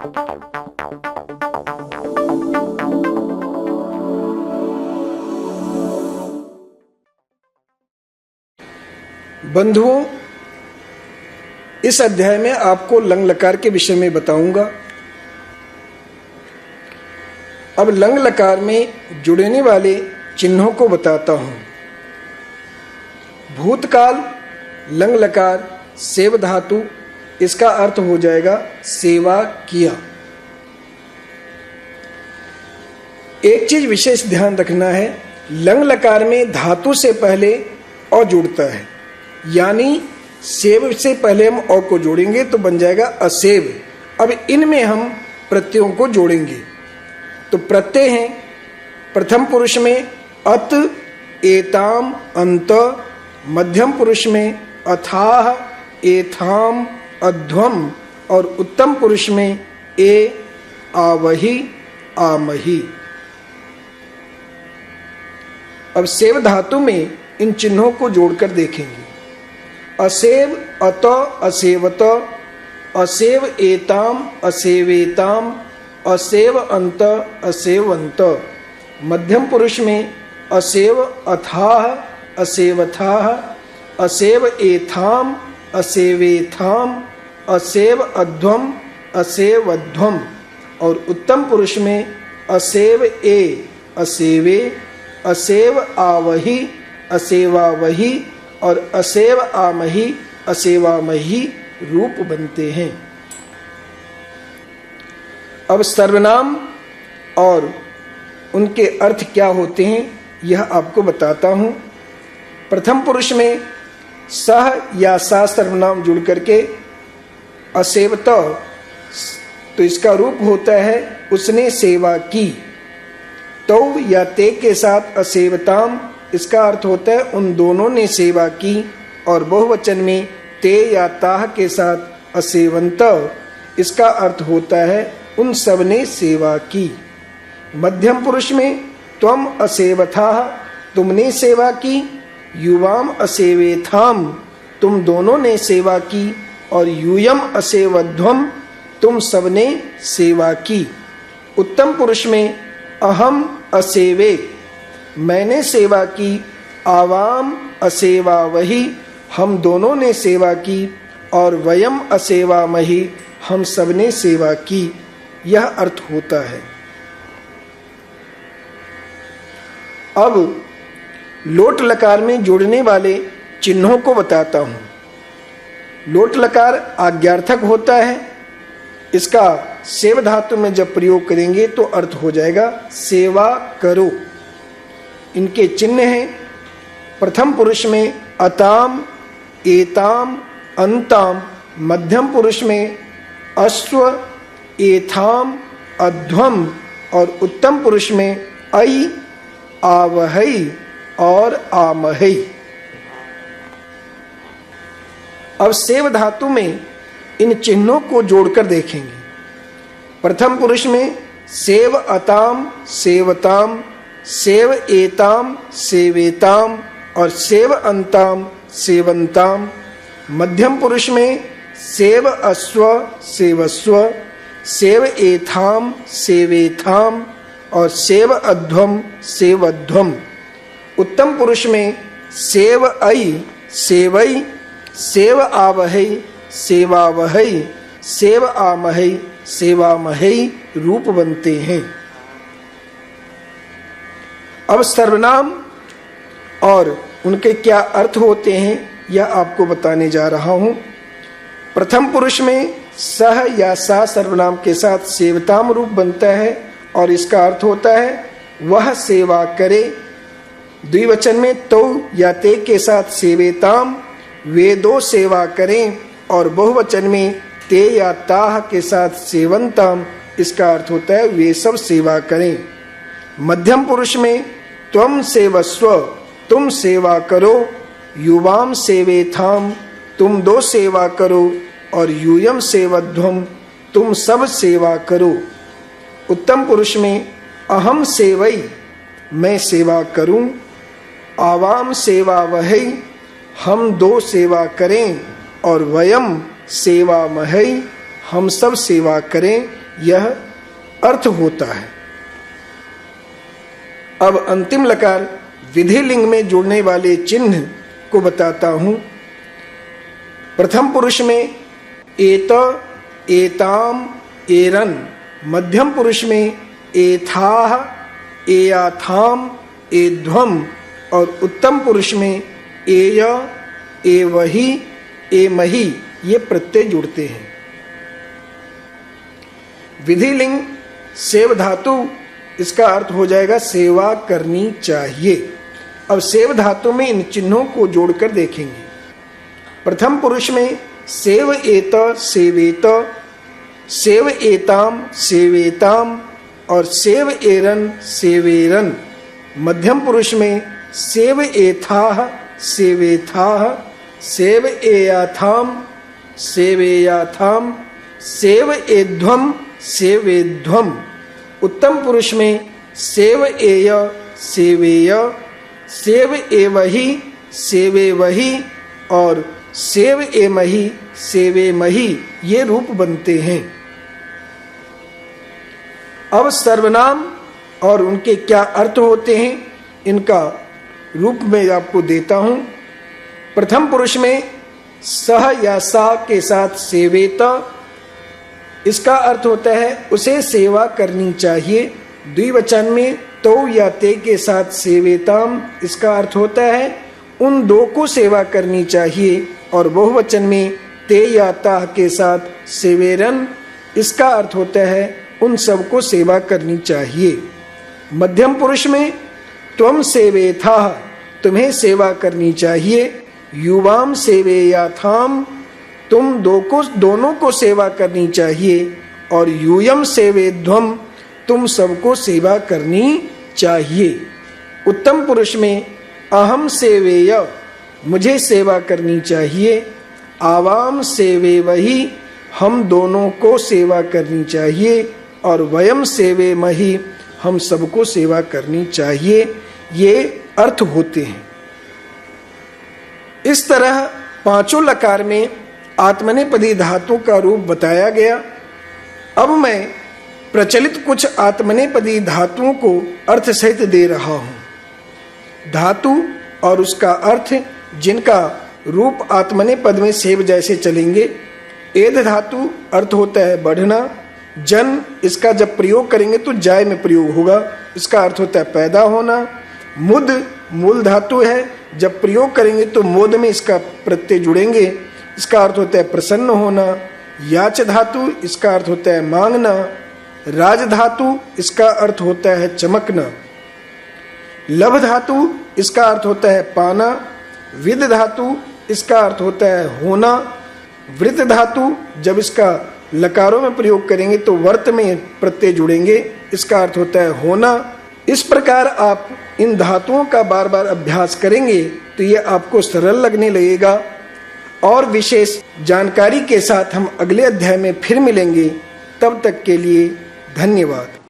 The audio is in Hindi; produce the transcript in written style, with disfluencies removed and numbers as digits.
बंधुओं, इस अध्याय में आपको लंग लकार के विषय में बताऊंगा। अब लंग लकार में जुड़ने वाले चिन्हों को बताता हूं। भूतकाल लंग लकार सेव धातु, इसका अर्थ हो जाएगा सेवा किया। एक चीज विशेष ध्यान रखना है, लंग लकार में धातु से पहले अ जुड़ता है, यानी सेव से पहले हम अ को जोड़ेंगे तो बन जाएगा असेव। अब इनमें हम प्रत्ययों को जोड़ेंगे। तो प्रत्यय हैं प्रथम पुरुष में अत, एताम, अंत, मध्यम पुरुष में अथाह, एथाम, अध्वम और उत्तम पुरुष में ए, आवहि, आमहि। अब सेव धातु में इन चिन्हों को जोड़कर देखेंगे। असेव अत, असेवत, असेव एताम, असेवेताम, असेव अंत, असेवंत। मध्यम पुरुष में असेव अथाह, असेवथाह, असेव एथाम, असेवेथाम, असेव अध्वम, असेवध्वम और उत्तम पुरुष में असेव ए, असेवे, असेव आवहि, असेवावहि और असेव आमहि, असेवामहि रूप बनते हैं। अब सर्वनाम और उनके अर्थ क्या होते हैं यह आपको बताता हूं। प्रथम पुरुष में सह या सा सर्वनाम जुड़ करके असेवत, तो इसका रूप होता है उसने सेवा की। तो या ते के साथ असेवताम, इसका अर्थ होता है उन दोनों ने सेवा की। और बहुवचन में ते या ताह के साथ असेवंत, इसका अर्थ होता है उन सब ने सेवा की। मध्यम पुरुष में त्वम असेवथाह, तुमने सेवा की। युवाम असेवेथाम, तुम दोनों ने सेवा की। और यूयम असेवध्वम, तुम सबने सेवा की। उत्तम पुरुष में अहम असेवे, मैंने सेवा की। आवाम असेवावहि, हम दोनों ने सेवा की। और वयम असेवामहि, हम सबने सेवा की। यह अर्थ होता है। अब लोट लकार में जोड़ने वाले चिन्हों को बताता हूं। लोट लकार आज्ञार्थक होता है। इसका सेव धातु में जब प्रयोग करेंगे तो अर्थ हो जाएगा सेवा करो। इनके चिन्ह हैं प्रथम पुरुष में अताम, एताम, अंताम। मध्यम पुरुष में अश्व, एथाम, अध्वम और उत्तम पुरुष में ऐ, आवहै और आमहै। अब सेव धातु में इन चिन्हों को जोड़कर देखेंगे। प्रथम पुरुष में सेव अताम, सेवताम, सेव एताम, सेवेताम और सेव अंताम, सेवंताम। मध्यम पुरुष में सेव अश्व, सेवस्व, सेव एथाम, सेवेथाम और सेव अध्वम, सेवध्वम। उत्तम पुरुष में सेव ऐ, सेवै, सेव आवहै, सेवावहै, सेव आमहै, सेवामहै रूप बनते हैं। अब सर्वनाम और उनके क्या अर्थ होते हैं यह आपको बताने जा रहा हूं। प्रथम पुरुष में सह या सा सर्वनाम के साथ सेवताम रूप बनता है और इसका अर्थ होता है वह सेवा करे। द्विवचन में तो या ते के साथ सेवेताम, वे दो सेवा करें। और बहुवचन में ते या ताह के साथ सेवंताम, इसका अर्थ होता है वे सब सेवा करें। मध्यम पुरुष में त्वम सेवस्व, तुम सेवा करो। युवाम सेवेथाम, तुम दो सेवा करो। और यूयम सेवध्वम, तुम सब सेवा करो। उत्तम पुरुष में अहम सेवै, मैं सेवा करूं। आवाम सेवावहै, हम दो सेवा करें। और वयम सेवामहै, हम सब सेवा करें। यह अर्थ होता है। अब अंतिम लकार विधि लिंग में जुड़ने वाले चिन्ह को बताता हूं। प्रथम पुरुष में एत, एताम, एरन, मध्यम पुरुष में एथाह, एयाथाम, एध्वम और उत्तम पुरुष में एय, एवहि, एमहि ये प्रत्यय जुड़ते हैं। विधि लिंग सेव धातु, इसका अर्थ हो जाएगा सेवा करनी चाहिए। अब सेव धातु में इन चिन्हों को जोड़कर देखेंगे। प्रथम पुरुष में सेव एत, सेवेत, सेव एताम, सेवेताम और सेव एरन, सेवेरन। मध्यम पुरुष में सेव एथाह, सेवेथाह, सेव एयाथाम, सेवेयाथाम, सेव एध्वम, सेवेध्वम। उत्तम पुरुष में सेव एय, सेवेय, सेव एवहि, सेवेवहि और सेव एमहि, सेवेमहि ये रूप बनते हैं। अब सर्वनाम और उनके क्या अर्थ होते हैं, इनका रूप मैं आपको देता हूं। प्रथम पुरुष में सह या सा के साथ सेवेत, इसका अर्थ होता है उसे सेवा करनी चाहिए। द्विवचन में तो या ते के साथ सेवेताम, इसका अर्थ होता है उन दो को सेवा करनी चाहिए। और बहुवचन में ते या ता के साथ सेवेरन, इसका अर्थ होता है उन सबको सेवा करनी चाहिए। मध्यम पुरुष में त्वम सेवेथाह, तुम्हें सेवा करनी चाहिए। युवाम सेवेयाथाम, तुम दोनों को सेवा करनी चाहिए। और यूयम सेवेध्वम, तुम सबको सेवा करनी चाहिए। उत्तम पुरुष में अहम सेवेय, मुझे सेवा करनी चाहिए। आवाम सेवेवहि, हम दोनों को सेवा करनी चाहिए। और वयम सेवेमहि, हम सबको सेवा करनी चाहिए। ये अर्थ होते हैं। इस तरह पांचों लकार में आत्मनेपदी धातु का रूप बताया गया। अब मैं प्रचलित कुछ आत्मनेपदी धातुओं को अर्थ सहित दे रहा हूं। धातु और उसका अर्थ जिनका रूप आत्मनेपद में सेव जैसे चलेंगे। एध धातु अर्थ होता है बढ़ना। जन, इसका जब प्रयोग करेंगे तो जाय में प्रयोग होगा, इसका अर्थ होता है पैदा होना। मुद मूल धातु है, जब प्रयोग करेंगे तो मोद में इसका प्रत्यय जुड़ेंगे, इसका अर्थ होता है प्रसन्न होना। याच धातु, इसका अर्थ होता है मांगना। राज धातु, इसका अर्थ होता है चमकना। लभ धातु, इसका अर्थ होता है पाना। विद धातु, इसका अर्थ होता है होना। वृत धातु, जब इसका लकारों में प्रयोग करेंगे तो वर्त में प्रत्यय जुड़ेंगे, इसका अर्थ होता है होना। इस प्रकार आप इन धातुओं का बार बार अभ्यास करेंगे तो ये आपको सरल लगने लगेगा। और विशेष जानकारी के साथ हम अगले अध्याय में फिर मिलेंगे। तब तक के लिए धन्यवाद।